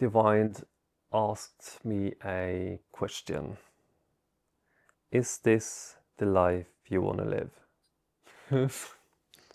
Divine asked me a question. Is this the life you want to live?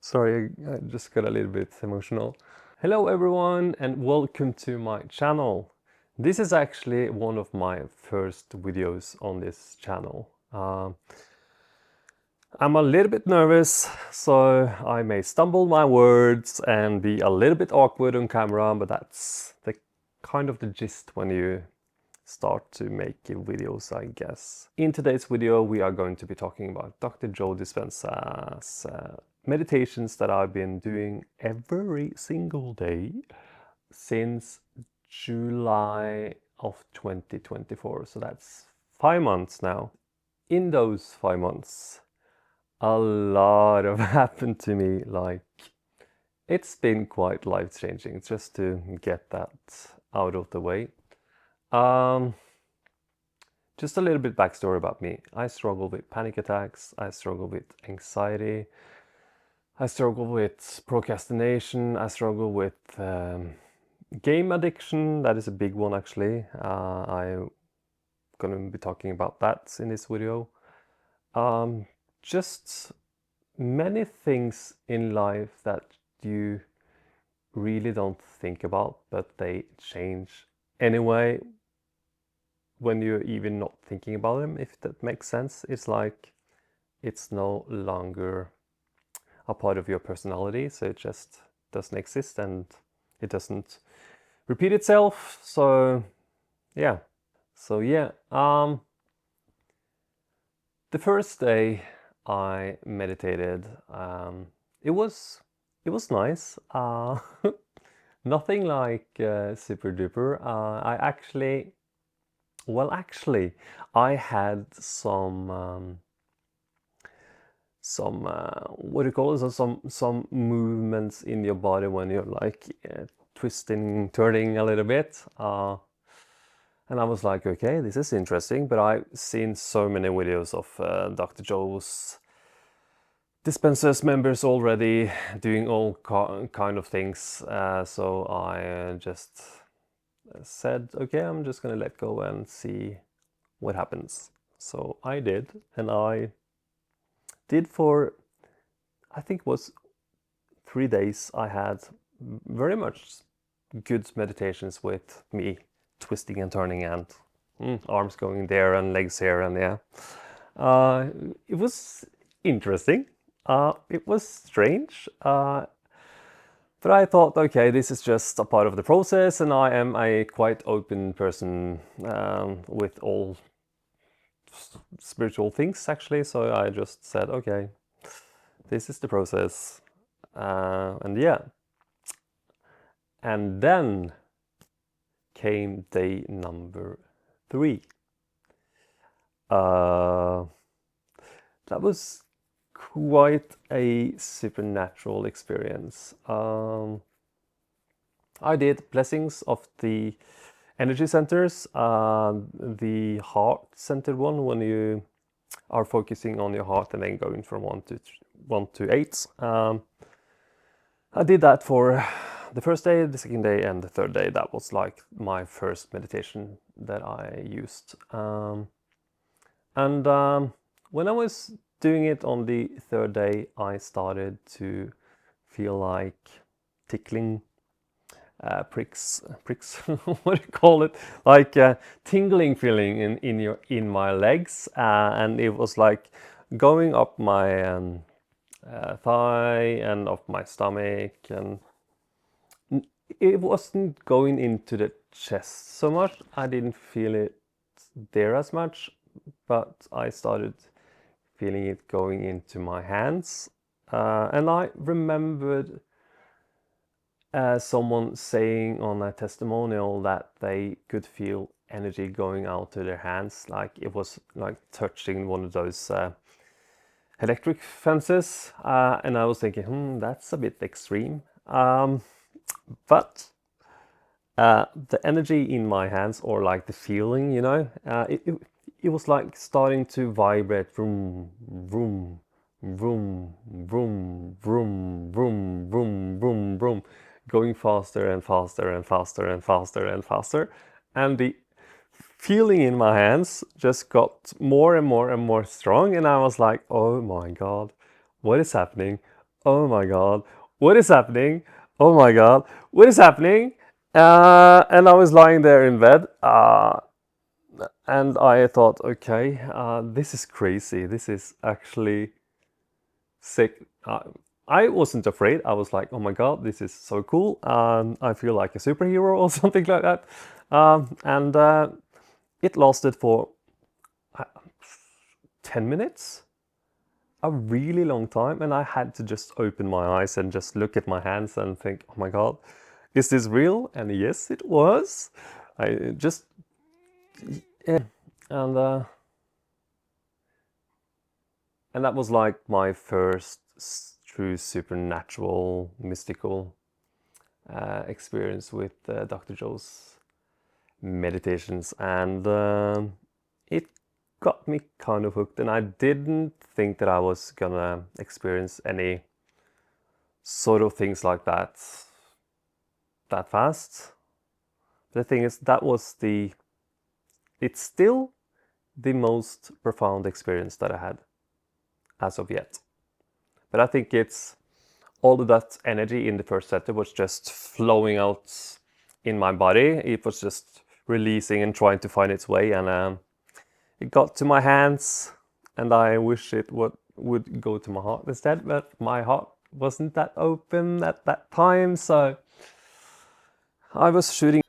Sorry, I just got a little bit emotional. Hello everyone and welcome to my channel. This is actually one of my first videos on this channel. I'm a little bit nervous, so I may stumble my words and be a little bit awkward on camera, but that's the kind of the gist when you start to make videos, I guess. In today's video, we are going to be talking about Dr. Joe Dispenza's meditations that I've been doing every single day since July of 2024. So that's 5 months now. In those 5 months, a lot have happened to me. Like, it's been quite life-changing, just to get that out of the way. Just a little bit backstory about me. I struggle with panic attacks, I struggle with anxiety, I struggle with procrastination, I struggle with game addiction. That is a big one actually. I'm gonna be talking about that in this video. Just many things in life that you really don't think about, but they change anyway when you're even not thinking about them, if that makes sense. It's like it's no longer a part of your personality, so it just doesn't exist and it doesn't repeat itself. So yeah. The first day I meditated, it was nice. Nothing like super duper. I had some what do you call it? So some movements in your body when you're like twisting, turning a little bit. And I was like, okay, this is interesting. But I've seen so many videos of Dr. Joe's Dispenza's members already doing all kind of things. So I just said, okay, I'm just gonna let go and see what happens. So I did, and I did for, I think it was 3 days. I had very much good meditations with me twisting and turning and arms going there and legs here, and yeah. It was interesting. It was strange. But I thought, okay, this is just a part of the process, and I am a quite open person with all spiritual things, actually. So I just said, okay, this is the process. And yeah. And then came day number 3. That was quite a supernatural experience. I did blessings of the energy centers, the heart center one, when you are focusing on your heart and then going from 1 to 8. I did that for the first day, the second day, and the third day. That was like my first meditation that I used. When I was doing it on the third day, I started to feel like tickling pricks, what do you call it? Like tingling feeling in my legs, and it was like going up my thigh and up my stomach, and it wasn't going into the chest so much. I didn't feel it there as much, but I started feeling it going into my hands, and I remembered someone saying on a testimonial that they could feel energy going out to their hands, like it was like touching one of those electric fences, and I was thinking, that's a bit extreme, but the energy in my hands, or like the feeling, it was like starting to vibrate, vroom, vroom, vroom, vroom, vroom, vroom, vroom, vroom, vroom. going faster and faster and faster and faster and faster. And the feeling in my hands just got more and more and more strong. And I was like, oh my God, what is happening? Oh my God, what is happening? Oh my God, what is happening? And I was lying there in bed. And I thought, okay, this is crazy. This is actually sick. I wasn't afraid. I was like, oh my God, this is so cool. I feel like a superhero or something like that. And it lasted for uh, 10 minutes, a really long time. And I had to just open my eyes and just look at my hands and think, oh my God, is this real? And yes, it was. I just, yeah. And, uh, and that was like my first true supernatural, mystical experience with Dr. Joe's meditations, and it got me kind of hooked. And I didn't think that I was gonna experience any sort of things like that fast. The thing is, it's still the most profound experience that I had as of yet. But I think it's all of that energy in the first setup was just flowing out in my body. It was just releasing and trying to find its way, and it got to my hands, and I wish it would go to my heart instead, but my heart wasn't that open at that time, so I was shooting.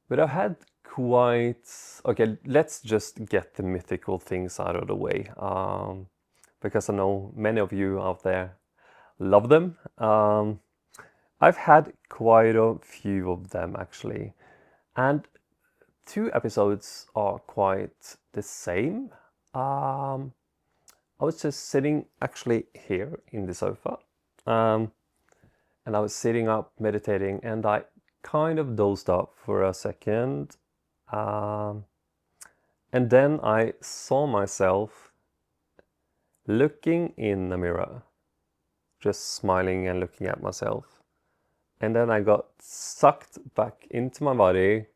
But I had quite... Okay, let's just get the mythical things out of the way, because I know many of you out there love them. I've had quite a few of them actually, and 2 episodes are quite the same. I was just sitting actually here in the sofa, and I was sitting up meditating, and I kind of dozed off for a second, and then I saw myself looking in the mirror, just smiling and looking at myself. And then I got sucked back into my body,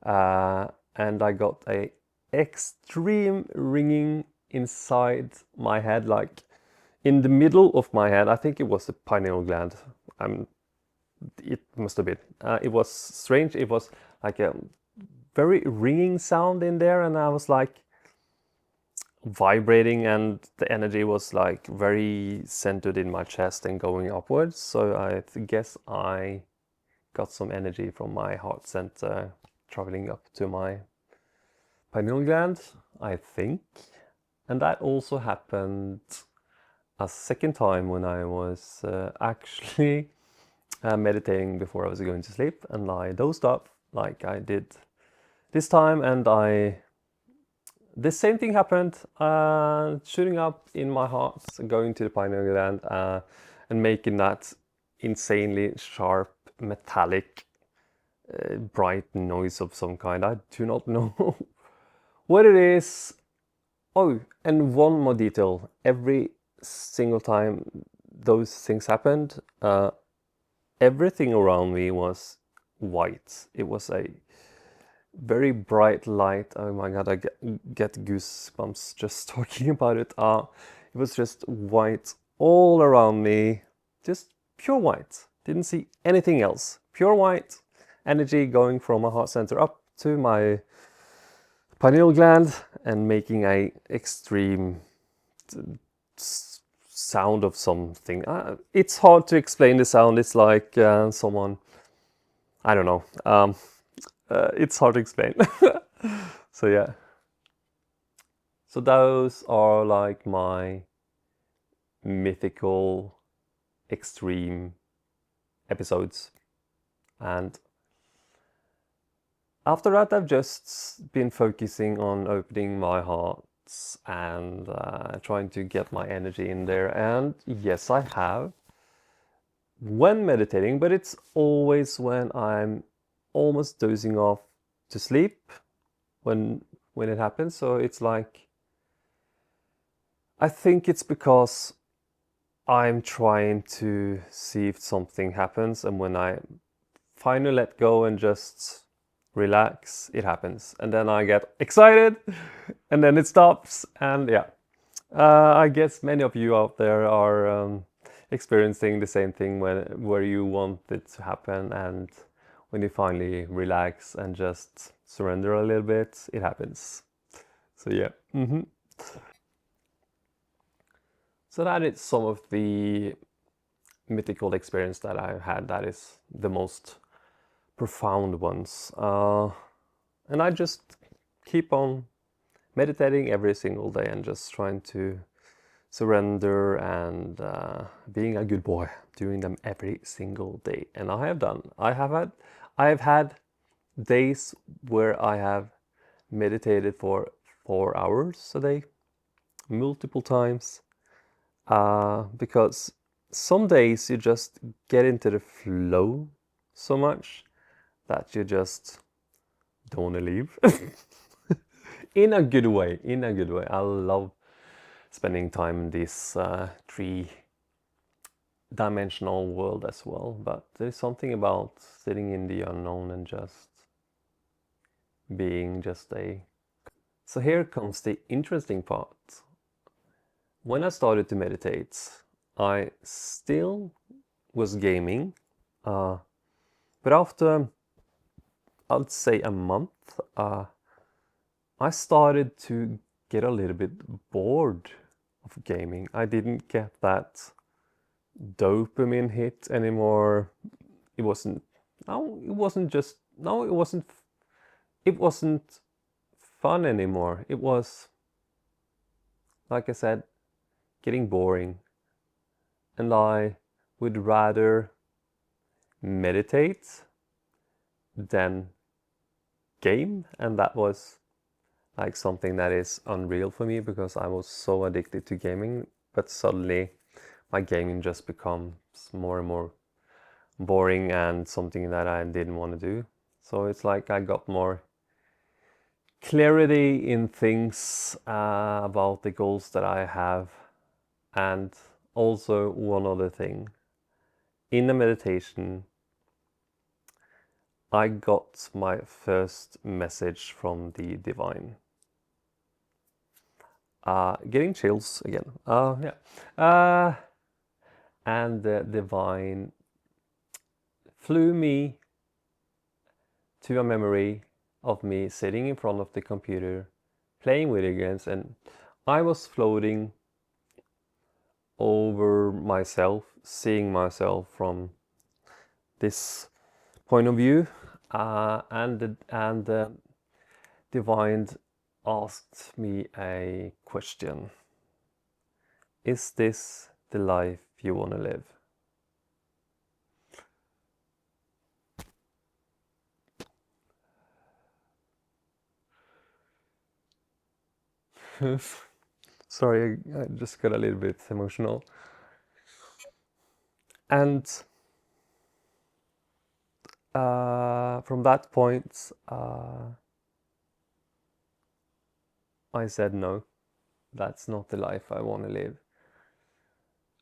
and I got a extreme ringing inside my head, like in the middle of my head. I think it was the pineal gland. It must have been. It was strange. It was like a very ringing sound in there, and I was like vibrating, and the energy was like very centered in my chest and going upwards. So I guess I got some energy from my heart center traveling up to my pineal gland, I think. And that also happened a second time when I was actually meditating before I was going to sleep, and I dozed off like I did this time, and the same thing happened, shooting up in my heart, going to the pineal gland, and making that insanely sharp, metallic, bright noise of some kind. I do not know what it is. Oh, and one more detail. Every single time those things happened, everything around me was white. It was a very bright light. Oh my God, I get goosebumps just talking about it. It was just white all around me, just pure white. Didn't see anything else. Pure white energy going from my heart center up to my pineal gland and making a extreme sound of something. It's hard to explain the sound. It's like someone, I don't know. It's hard to explain. So yeah. So those are like my mythical, extreme episodes. And after that, I've just been focusing on opening my heart and trying to get my energy in there. And yes, I have when meditating, but it's always when I'm almost dozing off to sleep when it happens. So it's like, I think it's because I'm trying to see if something happens, and when I finally let go and just relax, it happens. And then I get excited and then it stops. And yeah, I guess many of you out there are experiencing the same thing where you want it to happen, and when you finally relax and just surrender a little bit, it happens. So yeah. So that is some of the mythical experience that I've had. That is the most profound ones. And I just keep on meditating every single day and just trying to surrender and being a good boy, doing them every single day. And I have done. I have had days where I have meditated for 4 hours a day, multiple times, because some days you just get into the flow so much that you just don't want to leave. In a good way, in a good way. I love spending time in this three-dimensional world as well, but there's something about sitting in the unknown and just being just a... So here comes the interesting part. When I started to meditate, I still was gaming, but after, I'd say a month, I started to get a little bit bored of gaming. I didn't get that dopamine hit anymore. It wasn't, no, it wasn't just, no, it wasn't fun anymore. It was, like I said, getting boring. And I would rather meditate than game. And that was like something that is unreal for me because I was so addicted to gaming. But suddenly my gaming just becomes more and more boring and something that I didn't want to do. So it's like I got more clarity in things about the goals that I have. And also one other thing, in the meditation, I got my first message from the divine. Getting chills again. Yeah. And the divine flew me to a memory of me sitting in front of the computer, playing video games, and I was floating over myself, seeing myself from this point of view, and the divine asked me a question. Is this the life you want to live? Sorry, I just got a little bit emotional. And from that point, I said, no, that's not the life I want to live.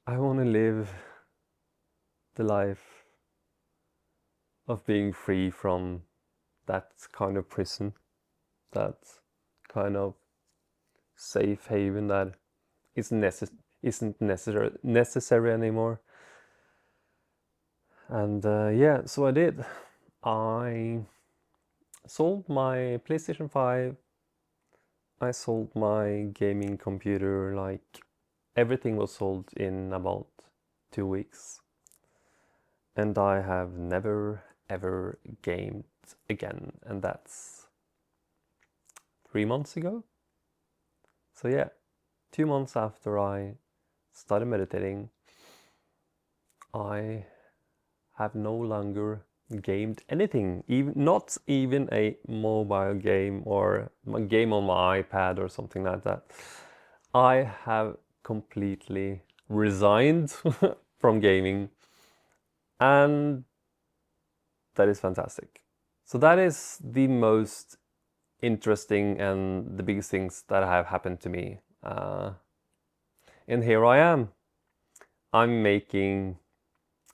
I want to live the life of being free from that kind of prison, that kind of safe haven that isn't necessary anymore. And yeah, so I did. I sold my PlayStation 5. I sold my gaming computer, like everything was sold in about 2 weeks. And I have never ever gamed again, and that's 3 months ago. So yeah, 2 months after I started meditating, I have no longer gamed anything, even not even a mobile game or a game on my iPad or something like that. I have completely resigned from gaming, and that is fantastic. So that is the most interesting and the biggest things that have happened to me. And here I am. I'm making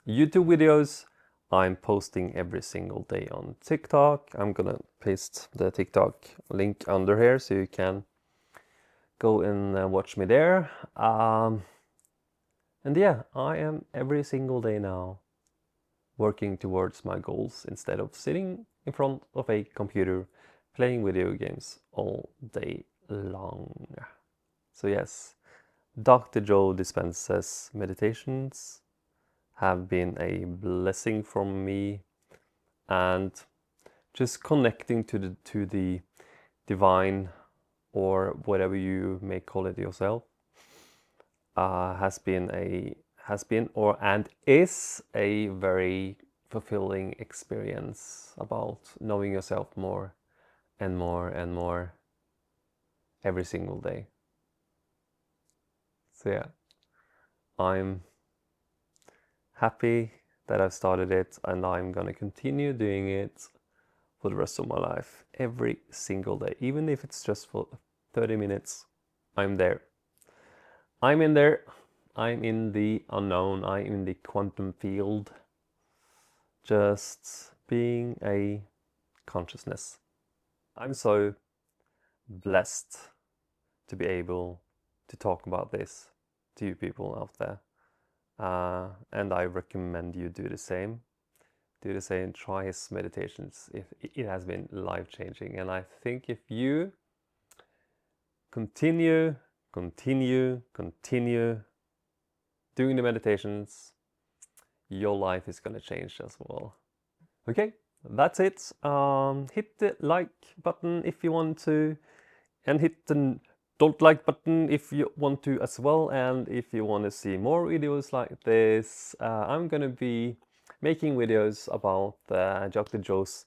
YouTube videos. I'm posting every single day on TikTok. I'm gonna paste the TikTok link under here so you can go and watch me there. And yeah, I am every single day now working towards my goals instead of sitting in front of a computer playing video games all day long. So yes, Dr. Joe Dispenza's meditations have been a blessing from me, and just connecting to the divine, or whatever you may call it yourself, has been or and is a very fulfilling experience about knowing yourself more and more and more every single day. So yeah, I'm happy that I've started it, and I'm gonna continue doing it for the rest of my life, every single day, even if it's just for 30 minutes. I'm there. I'm in there. I'm in the unknown. I'm in the quantum field, just being a consciousness. I'm so blessed to be able to talk about this to you people out there. And I recommend you do the same. Do the same, try his meditations. If it has been life-changing. And I think if you continue doing the meditations, your life is gonna change as well. Okay, that's it. Hit the like button if you want to, and hit the don't like button if you want to as well. And if you want to see more videos like this, I'm gonna be making videos about Dr. Joe's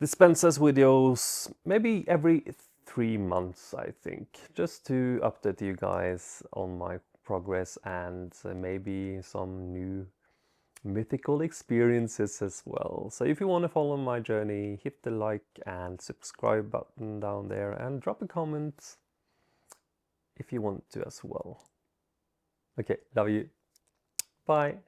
Dispenza's videos maybe every 3 months, I think, just to update you guys on my progress, and maybe some new mythical experiences as well. So if you want to follow my journey, hit the like and subscribe button down there, and drop a comment if you want to as well. Okay, love you. Bye.